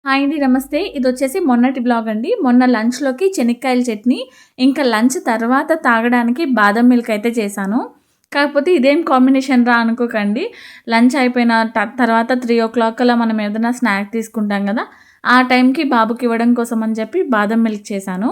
Hi అండి. నమస్తే. ఇదొచ్చేసి మొన్నటి బ్లాగ్ అండి. మొన్న లంచ్‌లోకి చెనిక్కాయల చట్నీ, ఇంకా లంచ్ తర్వాత తాగడానికి బాదం మిల్క్ అయితే చేశాను. కాకపోతే ఇదేం కాంబినేషన్ రా అనుకోకండి. లంచ్ అయిపోయిన తర్వాత 3:00 కల్లా మనం ఏదైనా స్నాక్ తీసుకుంటాం కదా! ఆ టైంకి బాబుకి ఇవ్వడం కోసం అని చెప్పి బాదం మిల్క్ చేశాను.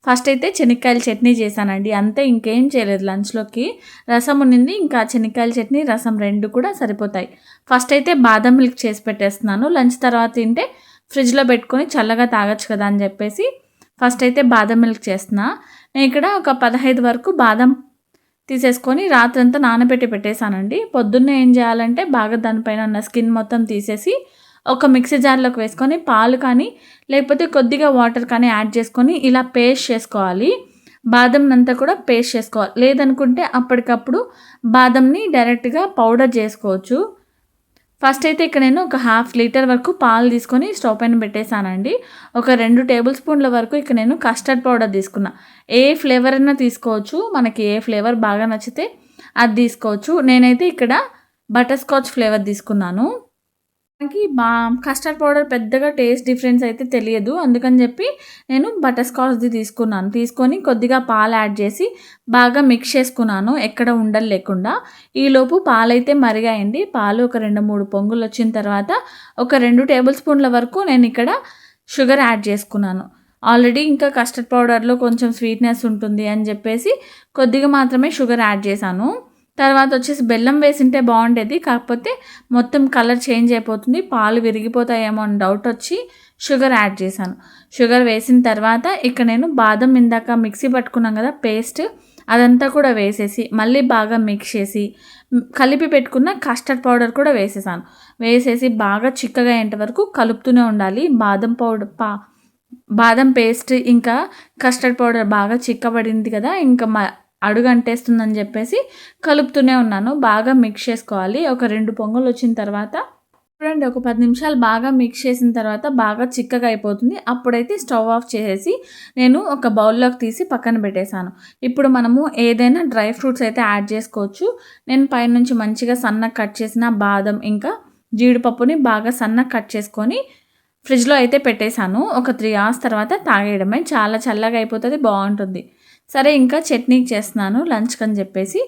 ఫస్ట్ అయితే చెనిక్కాయల చట్నీ చేశానండి. అంతే ఇంకేం చేయలేదు లంచ్‌లోకి. రసం ఉండింది. ఇంకా చెనిక్కాయల చట్నీ, రసం 2 కూడా సరిపోతాయి. ఫస్ట్ అయితే బాదం మిల్క్ చేసి పెట్టేస్తున్నాను. లంచ్ తర్వాత తింటే ఫ్రిడ్జ్‌లో పెట్టుకొని చల్లగా తాగొచ్చు కదా అని చెప్పేసి ఫస్ట్ అయితే బాదం మిల్క్ చేస్తున్నా. నేను ఇక్కడ ఒక 15 వరకు బాదం తీసేసుకొని రాత్రంతా నానబెట్టి పెట్టేశానండి. పొద్దున్నే ఏం చేయాలంటే బాగా దానిపైన ఉన్న స్కిన్ మొత్తం తీసేసి ఒక మిక్సీ జార్‌లోకి వేసుకొని పాలు కానీ లేకపోతే కొద్దిగా వాటర్ కానీ యాడ్ చేసుకొని ఇలా పేస్ట్ చేసుకోవాలి. బాదంనంతా కూడా పేస్ట్ చేసుకోవాలి. లేదనుకుంటే అప్పటికప్పుడు బాదంని డైరెక్ట్‌గా పౌడర్ చేసుకోవచ్చు. ఫస్ట్ అయితే ఇక్కడ నేను ఒక హాఫ్ లీటర్ వరకు పాలు తీసుకొని స్టవ్ పైన పెట్టేశానండి. ఒక 2 టేబుల్ స్పూన్ల వరకు ఇక్కడ నేను కస్టర్డ్ పౌడర్ తీసుకున్నా. ఏ ఫ్లేవర్ అయినా తీసుకోవచ్చు. మనకి ఏ ఫ్లేవర్ బాగా నచ్చితే అది తీసుకోవచ్చు. నేనైతే ఇక్కడ బటర్ స్కాచ్ ఫ్లేవర్ తీసుకున్నాను. మనకి కస్టర్డ్ పౌడర్ పెద్దగా టేస్ట్ డిఫరెన్స్ అయితే తెలియదు. అందుకని చెప్పి నేను బటర్ స్కాచ్‌ది తీసుకున్నాను. తీసుకొని కొద్దిగా పాలు యాడ్ చేసి బాగా మిక్స్ చేసుకున్నాను. ఎక్కడ ఉండలు లేకుండా. ఈలోపు పాలైతే మరిగాయండి. పాలు ఒక 2, 3 పొంగులొచ్చిన తర్వాత ఒక 2 టేబుల్ స్పూన్ల వరకు నేను ఇక్కడ షుగర్ యాడ్ చేసుకున్నాను. ఆల్రెడీ ఇంకా కస్టర్డ్ పౌడర్‌లో కొంచెం స్వీట్‌నెస్ ఉంటుంది అని చెప్పేసి కొద్దిగా మాత్రమే షుగర్ యాడ్ చేశాను. తర్వాత వచ్చేసి బెల్లం వేసింటే బాగుండేది. కాకపోతే మొత్తం కలర్ చేంజ్ అయిపోతుంది. పాలు విరిగిపోతాయేమో అని డౌట్ వచ్చి షుగర్ యాడ్ చేశాను. షుగర్ వేసిన తర్వాత ఇక్కడ నేను బాదం ఇందాక మిక్సీ పట్టుకున్నాం కదా పేస్ట్, అదంతా కూడా వేసేసి మళ్ళీ బాగా మిక్స్ చేసి కలిపి పెట్టుకున్న కస్టర్డ్ పౌడర్ కూడా వేసేసాను. వేసేసి బాగా చిక్కగా అయ్యేంత వరకు కలుపుతూనే ఉండాలి. బాదం పేస్ట్ ఇంకా కస్టర్డ్ పౌడర్ బాగా చిక్కబడింది కదా! ఇంకా అడుగంటేస్తుందని చెప్పేసి కలుపుతూనే ఉన్నాను. బాగా మిక్స్ చేసుకోవాలి. ఒక 2 పొంగులు వచ్చిన తర్వాత చూడండి, ఒక 10 నిమిషాలు బాగా మిక్స్ చేసిన తర్వాత బాగా చిక్కగా అయిపోతుంది. అప్పుడైతే స్టవ్ ఆఫ్ చేసేసి నేను ఒక బౌల్లోకి తీసి పక్కన పెట్టేశాను. ఇప్పుడు మనము ఏదైనా డ్రై ఫ్రూట్స్ అయితే యాడ్ చేసుకోవచ్చు. నేను పైనుంచి మంచిగా సన్నగా కట్ చేసిన బాదం ఇంకా జీడిపప్పుని బాగా సన్నగా కట్ చేసుకొని ఫ్రిడ్జ్‌లో అయితే పెట్టేశాను. ఒక 3 అవర్స్ తర్వాత తాగేయడమే. చాలా చల్లగా అయిపోతుంది. బాగుంటుంది. సరే, ఇంకా చట్నీకి చేస్తున్నాను లంచ్‌కి అని చెప్పేసి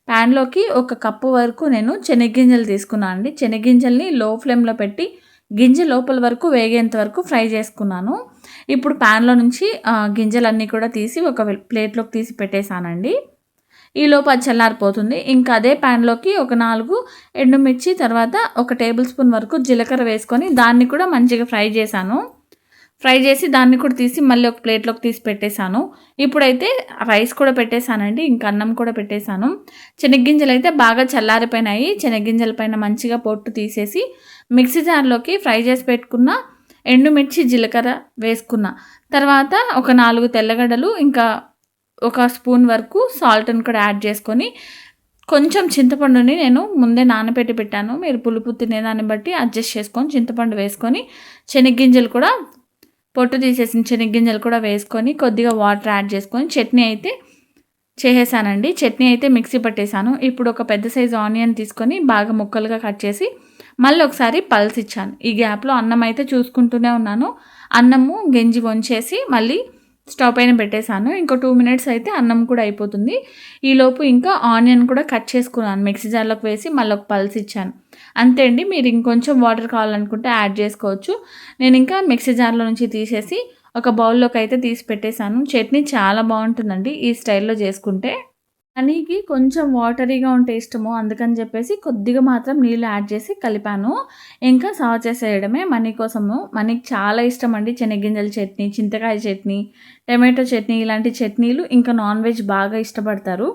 ప్యాన్‌లోకి ఒక కప్పు వరకు నేను శనగగింజలు తీసుకున్నాను అండి. శనగగింజల్ని లో ఫ్లేమ్‌లో పెట్టి గింజ లోపల వరకు వేగేంత వరకు ఫ్రై చేసుకున్నాను. ఇప్పుడు ప్యాన్‌లో నుంచి గింజలన్నీ కూడా తీసి ఒక ప్లేట్‌లోకి తీసి పెట్టేశానండి. ఈలోపు అది చల్లారిపోతుంది. ఇంకా అదే ప్యాన్‌లోకి ఒక 4 ఎండుమిర్చి, తర్వాత ఒక టేబుల్ స్పూన్ వరకు జీలకర్ర వేసుకొని దాన్ని కూడా మంచిగా ఫ్రై చేశాను. ఫ్రై చేసి దాన్ని కూడా తీసి మళ్ళీ ఒక ప్లేట్‌లోకి తీసి పెట్టేశాను. ఇప్పుడైతే రైస్ కూడా పెట్టేశానండి. ఇంకా అన్నం కూడా పెట్టేశాను. శనగగింజలైతే బాగా చల్లారిపోయినాయి. శనగగింజల పైన మంచిగా పొట్టు తీసేసి మిక్సీ జార్‌లోకి ఫ్రై చేసి పెట్టుకున్న ఎండుమిర్చి, జీలకర్ర వేసుకున్నా. తర్వాత ఒక 4 తెల్లగడ్డలు, ఇంకా ఒక స్పూన్ వరకు సాల్ట్‌ని కూడా యాడ్ చేసుకొని కొంచెం చింతపండుని నేను ముందే నానబెట్టి పెట్టాను. మీరు పులుపు తినేదాన్ని బట్టి అడ్జస్ట్ చేసుకొని చింతపండు వేసుకొని శనగగింజలు కూడా పొట్టు తీసేసిన శనగగింజలు కూడా వేసుకొని కొద్దిగా వాటర్ యాడ్ చేసుకొని చట్నీ అయితే చేసేసానండి. చట్నీ అయితే మిక్సీ పట్టేశాను. ఇప్పుడు ఒక పెద్ద సైజు ఆనియన్ తీసుకొని బాగా ముక్కలుగా కట్ చేసి మళ్ళీ ఒకసారి పల్స్ ఇచ్చాను. ఈ గ్యాప్లో అన్నం అయితే చూసుకుంటూనే ఉన్నాను. అన్నము గెంజి వంచేసి మళ్ళీ స్టవ్ పైన పెట్టేశాను. ఇంకో 2 మినిట్స్ అయితే అన్నం కూడా అయిపోతుంది. ఈలోపు ఇంకా ఆనియన్ కూడా కట్ చేసుకున్నాను. మిక్సీ జార్లోకి వేసి మళ్ళీ ఒక పల్స్ ఇచ్చాను. అంతే అండి. మీరు ఇంకొంచెం వాటర్ కావాలనుకుంటే యాడ్ చేసుకోవచ్చు. నేను ఇంకా మిక్సీ జార్లో నుంచి తీసేసి ఒక బౌల్లోకి అయితే తీసి పెట్టేశాను. చట్నీ చాలా బాగుంటుందండి ఈ స్టైల్లో చేసుకుంటే. హనీకి కొంచెం వాటరీగా ఉంటే ఇష్టము. అందుకని చెప్పేసి కొద్దిగా మాత్రం నీళ్ళు యాడ్ చేసి కలిపాను. ఇంకా సర్వ్ చేసేయడమే మనీ కోసము. మనీకి చాలా ఇష్టం అండి శనగగింజల చట్నీ, చింతకాయ చట్నీ, టమాటో చట్నీ, ఇలాంటి చట్నీలు. ఇంకా నాన్ వెజ్ బాగా ఇష్టపడతారు.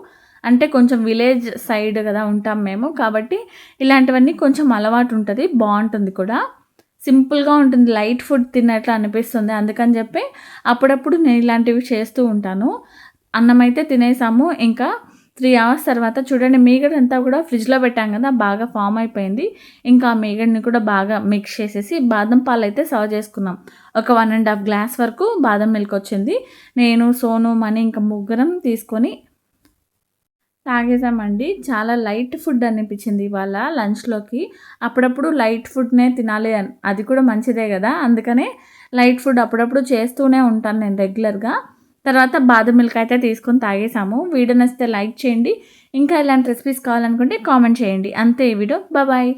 అంటే కొంచెం విలేజ్ సైడ్ కదా ఉంటాం మేము. కాబట్టి ఇలాంటివన్నీ కొంచెం అలవాటు ఉంటుంది. బాగుంటుంది కూడా. సింపుల్గా ఉంటుంది. లైట్ ఫుడ్ తిన్నట్లు అనిపిస్తుంది. అందుకని చెప్పి అప్పుడప్పుడు నేను ఇలాంటివి చేస్తూ ఉంటాను. అన్నం అయితే తినేసాము. ఇంకా 3 అవర్స్ తర్వాత చూడండి, మీగడంతా కూడా ఫ్రిడ్జ్‌లో పెట్టాం కదా, బాగా ఫామ్ అయిపోయింది. ఇంకా ఆ మీగడని కూడా బాగా మిక్స్ చేసేసి బాదం పాలు అయితే సర్వ్ చేసుకున్నాం. ఒక 1½ గ్లాస్ వరకు బాదం మిల్క్ వచ్చింది. నేను, సోను, మనీ ఇంకా ముగ్గురం తీసుకొని తాగేసామండి. చాలా లైట్ ఫుడ్ అనిపించింది ఇవాళ లంచ్‌లోకి. అప్పుడప్పుడు లైట్ ఫుడ్‌నే తినాలి అది కూడా మంచిదే గదా! అందుకనే లైట్ ఫుడ్ అప్పుడప్పుడు చేస్తూనే ఉంటాను నేను రెగ్యులర్‌గా. తర్వాత బాదం మిల్క్ అయితే తీసుకొని తాగేసాము. వీడియో నచ్చితే లైక్ చేయండి. ఇంకా ఇలాంటి రెసిపీస్ కావాలనుకుంటే కామెంట్ చేయండి. అంతే ఈ వీడియో. బాయ్.